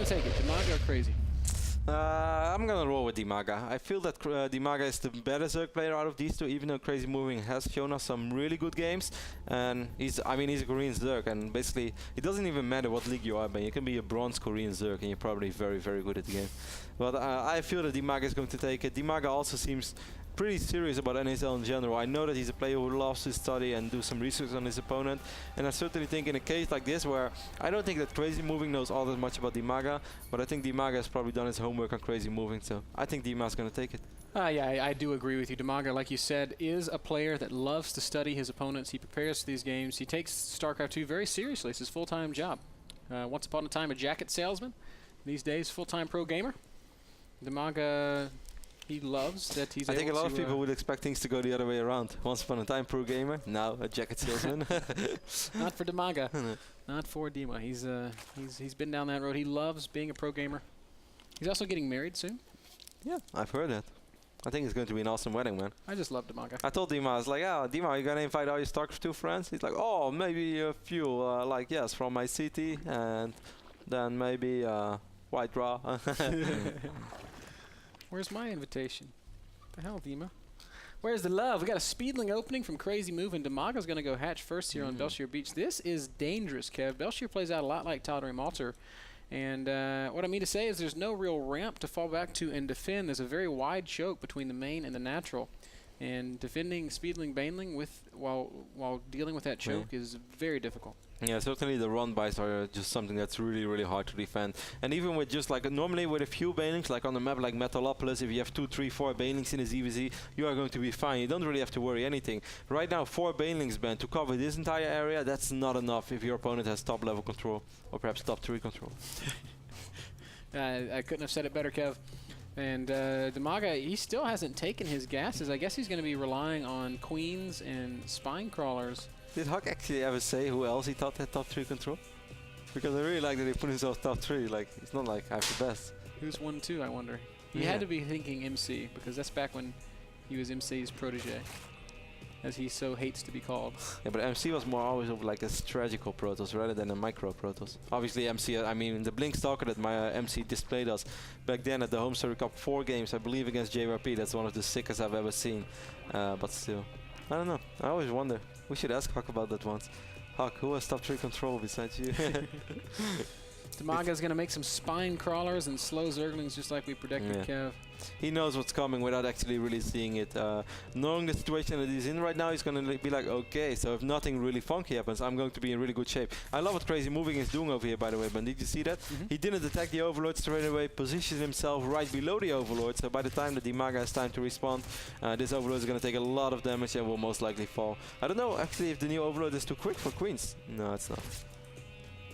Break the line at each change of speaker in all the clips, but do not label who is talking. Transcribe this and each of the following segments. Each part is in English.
take it, Dimaga or Crazy?
I'm gonna roll with Dimaga. I feel that Dimaga is the better Zerg player out of these two, even though CrazyMoving has shown us some really good games. And he's a Korean Zerg, and basically it doesn't even matter what league you are, but you can be a bronze Korean Zerg and you're probably very, very good at the game. But I feel that Dimaga is going to take it. Dimaga also seems pretty serious about NASL in general. I know that he's a player who loves to study and do some research on his opponent, and I certainly think in a case like this where I don't think that CrazyMoving knows all that much about Dimaga, but I think Dimaga has probably done his homework on CrazyMoving, so I think Dimaga's going to take it.
Yeah, I do agree with you. Dimaga, like you said, is a player that loves to study his opponents. He prepares for these games. He takes StarCraft 2 very seriously. It's his full-time job. Once upon a time, a jacket salesman. These days, full-time pro gamer. Dimaga, he loves that he's able to...
I think a lot of people would expect things to go the other way around. Once upon a time, pro gamer, now a jacket salesman.
Not for Dimaga. Not for Dima. He's been down that road. He loves being a pro gamer. He's also getting married soon.
Yeah, I've heard that. I think it's going to be an awesome wedding, man.
I just love Dimaga.
I told Dima, I was like, oh, Dima, are you going to invite all your StarCraft 2 friends? He's like, oh, maybe a few, like, yes, from my city, and then maybe White Raw.
Where's my invitation? The hell, Dima? Where's the love? We got a Speedling opening from CrazyMoving. Dimaga's going to go hatch first here on Bel'Shir Beach. This is dangerous, Kev. Bel'Shir plays out a lot like Tal'Darim Altar. And what I mean to say is there's no real ramp to fall back to and defend. There's a very wide choke between the main and the natural. And defending Speedling Baneling while dealing with that choke is very difficult.
Yeah, certainly the run buys are just something that's really, really hard to defend. And even with just like normally with a few Banelings, like on a map like Metalopolis, if you have 2, 3, 4 Banelings in a ZVZ, you are going to be fine. You don't really have to worry anything. Right now, 4 Banelings banned to cover this entire area. That's not enough if your opponent has top level control or perhaps top 3 control.
I couldn't have said it better, Kev. And Dimaga, he still hasn't taken his gases. I guess he's going to be relying on Queens and Spine Crawlers.
Did Huck actually ever say who else he thought had top 3 control? Because I really like that he put himself top 3. Like, it's not like I have the best.
Who's 1, 2, I wonder. He had to be thinking MC, because that's back when he was MC's protege, as he so hates to be called.
Yeah, but MC was more always of like a strategical Protoss rather than a micro Protoss. Obviously MC, I mean the Blink Stalker that my MC displayed us back then at the Home Story Cup 4 games, I believe against JYP, that's one of the sickest I've ever seen. But still, I don't know, I always wonder. We should ask Huck about that once. Huck, who has top 3 control besides you?
Dimaga's going to make some Spine Crawlers and slow Zerglings just like we predicted, Kev.
He knows what's coming without actually really seeing it. Knowing the situation that he's in right now, he's going to be like, okay, so if nothing really funky happens, I'm going to be in really good shape. I love what CrazyMoving is doing over here, by the way, but did you see that? He didn't attack the Overlord straight away, positioned himself right below the Overlord, so by the time that Dimaga has time to respond, this Overlord is going to take a lot of damage and will most likely fall. I don't know, actually, if the new Overlord is too quick for Queens. No, it's not.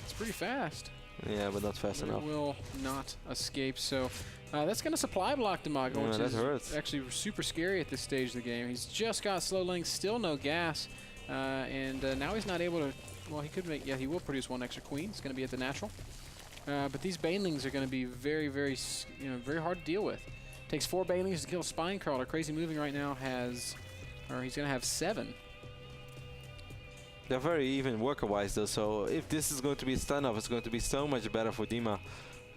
It's pretty fast.
Yeah, but not fast enough.
It will not escape, so that's going to supply block Dimaga, which is actually super scary at this stage of the game. He's just got slow links, still no gas, and now he's not able to, well, he could make, yeah, he will produce 1 extra queen. It's going to be at the natural. But these Banelings are going to be very, very, very hard to deal with. Takes 4 Banelings to kill Spine Crawler. CrazyMoving right now has, or he's going to have 7.
They're very even worker-wise though, so if this is going to be a standoff, it's going to be so much better for Dima.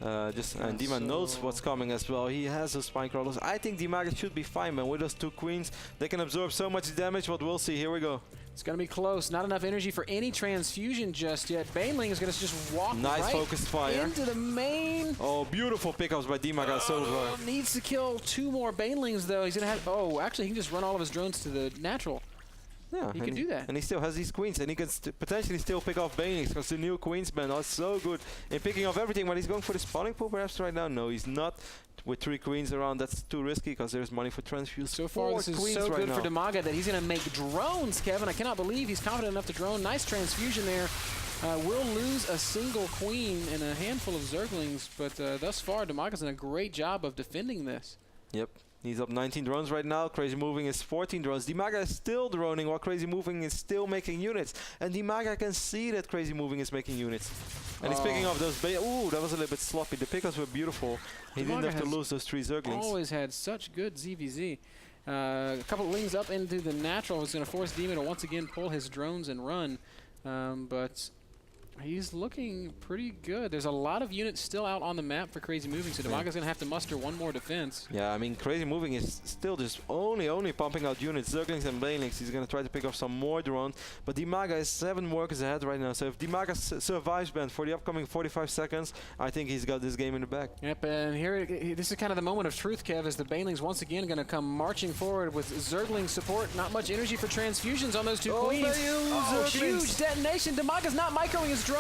And Dima knows what's coming as well. He has those Spine Crawlers. I think Dimaga should be fine, man. With those 2 queens, they can absorb so much damage, but we'll see. Here we go.
It's going to be close. Not enough energy for any transfusion just yet. Baneling is going to just walk
focused fire
into the main.
Oh, beautiful pickups by Dimaga so far.
Needs to kill 2 more Banelings, though. He's going to have... Oh, actually, he can just run all of his drones to the natural.
Yeah,
he can do that.
And he still has these queens, and he can potentially still pick off Banelings, because the new queens band are so good in picking off everything. But he's going for the spawning pool perhaps right now. No, he's not. With 3 queens around, that's too risky, because there's money for transfuse.
So far, this is so good for Dimaga that he's going to make drones, Kevin. I cannot believe he's confident enough to drone. Nice transfusion there. Will lose a single queen and a handful of Zerglings, but thus far, Dimaga's done a great job of defending this.
Yep. He's up 19 drones right now. CrazyMoving is 14 drones. Dimaga is still droning while CrazyMoving is still making units. And Dimaga can see that CrazyMoving is making units. And he's picking off those... Ooh, that was a little bit sloppy. The pickups were beautiful. He didn't have to lose those 3 Zerglings.
Always had such good ZVZ. A couple of lings up into the natural was going to force Dima to once again pull his drones and run. But He's looking pretty good. There's a lot of units still out on the map for CrazyMoving, so Dimaga's going to have to muster one more defense.
Yeah, I mean, CrazyMoving is still just only pumping out units, Zerglings and Banelings. He's going to try to pick off some more drones, but Dimaga is 7 workers ahead right now. So if Dimaga survives, Ben, for the upcoming 45 seconds, I think he's got this game in the bag.
Yep, and here, this is kind of the moment of truth, Kev, as the Banelings once again going to come marching forward with Zergling support. Not much energy for transfusions on those two queens. Huge detonation. Dimaga's not microing his drones.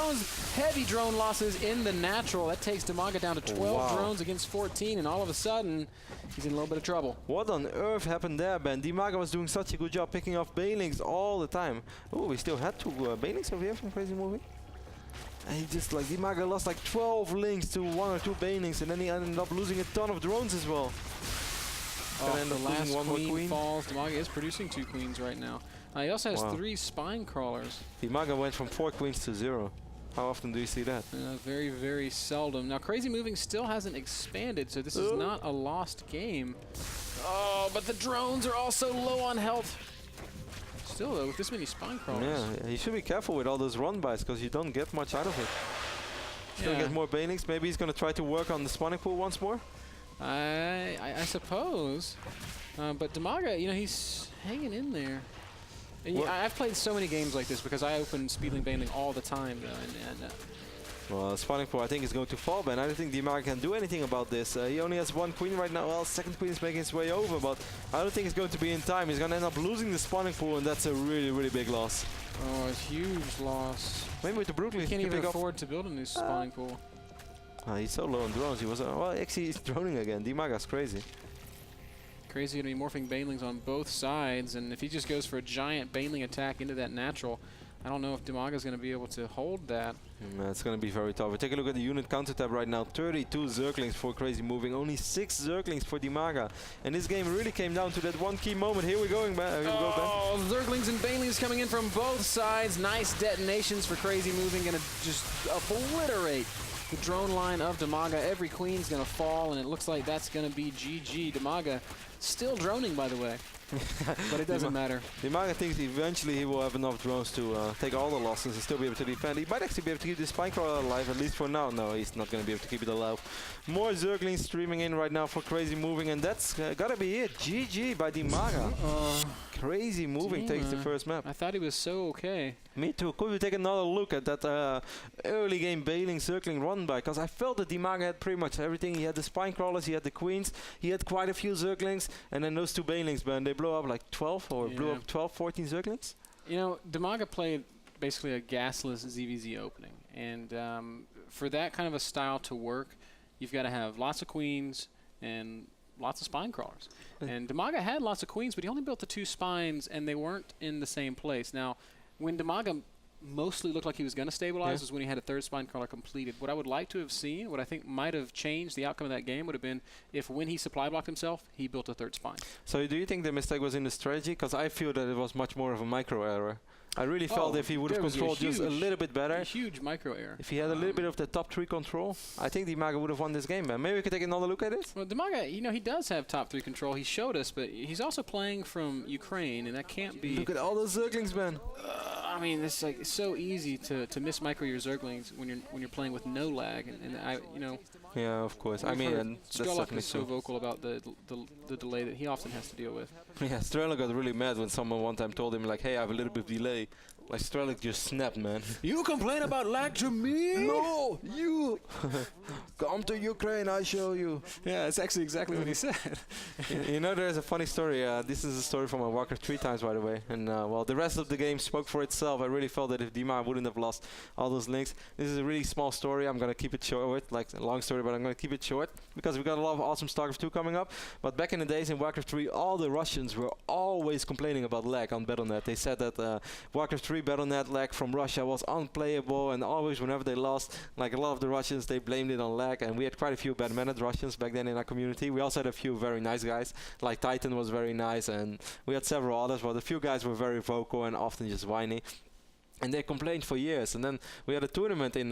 Heavy drone losses in the natural. That takes Dimaga down to 12 drones against 14, and all of a sudden, he's in a little bit of trouble.
What on earth happened there, Ben? Dimaga was doing such a good job picking off Banelings all the time. Oh, we still had 2 Banelings over here from CrazyMoving. And he just, like, Dimaga lost like 12 links to 1 or 2 Banelings, and then he ended up losing a ton of drones as well.
The last queen falls. Dimaga is producing 2 queens right now. He also has 3 spine crawlers.
Dimaga went from 4 queens to 0. How often do you see that?
Very, very seldom. Now, CrazyMoving still hasn't expanded, so this is not a lost game. Oh, but the drones are also low on health. Still, though, with this many spine crawlers.
Yeah, you should be careful with all those run-bys, because you don't get much out of it. Still get more Banelings. Maybe he's going to try to work on the spawning pool once more?
I suppose. But Dimaga, you know, he's hanging in there. I've played so many games like this because I open Speedling Baneling all the time, though.
Well, spawning pool I think is going to fall, Ben. I don't think Dimaga can do anything about this. He only has 1 queen right now. Well, second queen is making its way over, but I don't think it's going to be in time. He's going to end up losing the spawning pool, and that's a really, really big loss.
Oh, a huge loss.
Maybe with the Brooklyn,
he can't even afford to build a new spawning pool.
He's so low on drones. He was well, actually he's droning again. Dimaga's crazy.
Crazy going to be morphing Banelings on both sides, and if he just goes for a giant Baneling attack into that natural, I don't know if Dimaga's going to be able to hold that.
It's going to be very tough. Take a look at the unit counter tab right now. 32 Zerglings for CrazyMoving, only 6 Zerglings for Dimaga. And this game really came down to that one key moment. Here we go, Ben.
Zerglings and Banelings coming in from both sides. Nice detonations for CrazyMoving, going to just obliterate the drone line of Dimaga. Every queen's going to fall, and it looks like that's going to be GG. Dimaga still droning, by the way. But it doesn't matter.
Dimaga thinks eventually he will have enough drones to take all the losses and still be able to defend. He might actually be able to keep the spine crawler alive, at least for now. No, he's not going to be able to keep it alive. More Zerglings streaming in right now for CrazyMoving, and that's gotta be it. GG by Dimaga. CrazyMoving takes the first map.
I thought he was so okay.
Me too. Could we take another look at that early game Baneling Zergling run by? Because I felt that Dimaga had pretty much everything. He had the spine crawlers, he had the queens, he had quite a few Zerglings, and then those 2 Banelings, man, they blow up like 12 or blew up 12, 14 Zerglings.
You know, Dimaga played basically a gasless ZVZ opening, and for that kind of a style to work, you've got to have lots of queens and lots of spine crawlers. And Dimaga had lots of queens, but he only built the 2 spines, and they weren't in the same place. Now, when Dimaga mostly looked like he was going to stabilize was when he had a 3rd spine crawler completed. What I would like to have seen, what I think might have changed the outcome of that game, would have been if when he supply blocked himself, he built a 3rd spine.
So do you think the mistake was in the strategy? Because I feel that it was much more of a micro error. I really felt if he would have controlled just a little bit better.
A huge micro error.
If he had a little bit of the top 3 control, I think Dimaga would have won this game, man. Maybe we could take another look at it?
Well, Dimaga, you know, he does have top 3 control. He showed us, but he's also playing from Ukraine, and that can't be...
Look at all those Zerglings, man.
I mean, it's like so easy to miss micro your Zerglings when you're playing with no lag, and I, you know...
Yeah, of course. I mean,
Strelok is so vocal about the delay that he often has to deal with.
Yeah, Strelok got really mad when someone one time told him, like, hey, I have a little bit of delay. Like, Strelok just snapped, man.
You complain about lag to me?
No, you! Come to Ukraine, I show you.
Yeah, that's actually exactly what he said.
You know, there's a funny story. This is a story from my Warcraft 3 times, by the way. And, well, the rest of the game spoke for itself. I really felt that if Dimaga wouldn't have lost all those links. This is a really small story. I'm going to keep it short. Like, a long story, but I'm going to keep it short. Because we got a lot of awesome StarCraft 2 coming up. But back in the days in Warcraft 3, all the Russians were always complaining about lag on BetterDam. They said that Warcraft 3 BetterDam lag from Russia was unplayable, and always whenever they lost, like a lot of the Russians, they blamed it on lag. And we had quite a few bad-mannered Russians back then in our community. We also had a few very nice guys, like Titan was very nice, and we had several others, but a few guys were very vocal and often just whiny. And they complained for years. And then we had a tournament in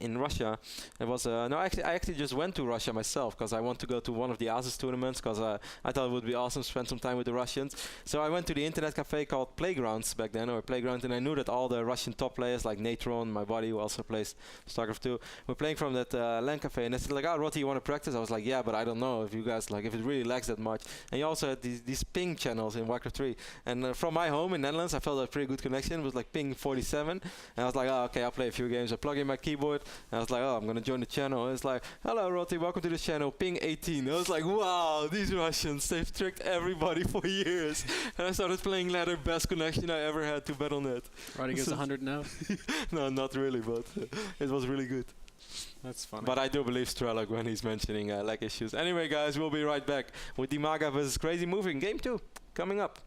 in Russia. It was no, I actually just went to Russia myself because I want to go to one of the ASUS tournaments because I thought it would be awesome to spend some time with the Russians. So I went to the internet cafe called Playgrounds back then, or Playground, and I knew that all the Russian top players like Natron, my buddy who also plays StarCraft 2, were playing from that LAN cafe. And they said like, "Oh, Rotti, you want to practice?" I was like, "Yeah, but I don't know if you guys like if it really lags that much." And you also had these ping channels in Warcraft 3. And from my home in Netherlands, I felt a pretty good connection. It was like ping 47, and I was like, "Oh, okay, I'll play a few games." I plug in my keyboard, and I was like, "Oh, I'm gonna join the channel." And it's like, "Hello, Rotti, welcome to the channel, ping 18." I was like, "Wow, these Russians, they've tricked everybody for years." And I started playing ladder, best connection I ever had to Battle.net.
Rotti goes 100 now.
No, not really, but it was really good.
That's funny.
But I do believe Strelok when he's mentioning lag issues. Anyway, guys, we'll be right back with Dimaga versus CrazyMoving Game 2 coming up.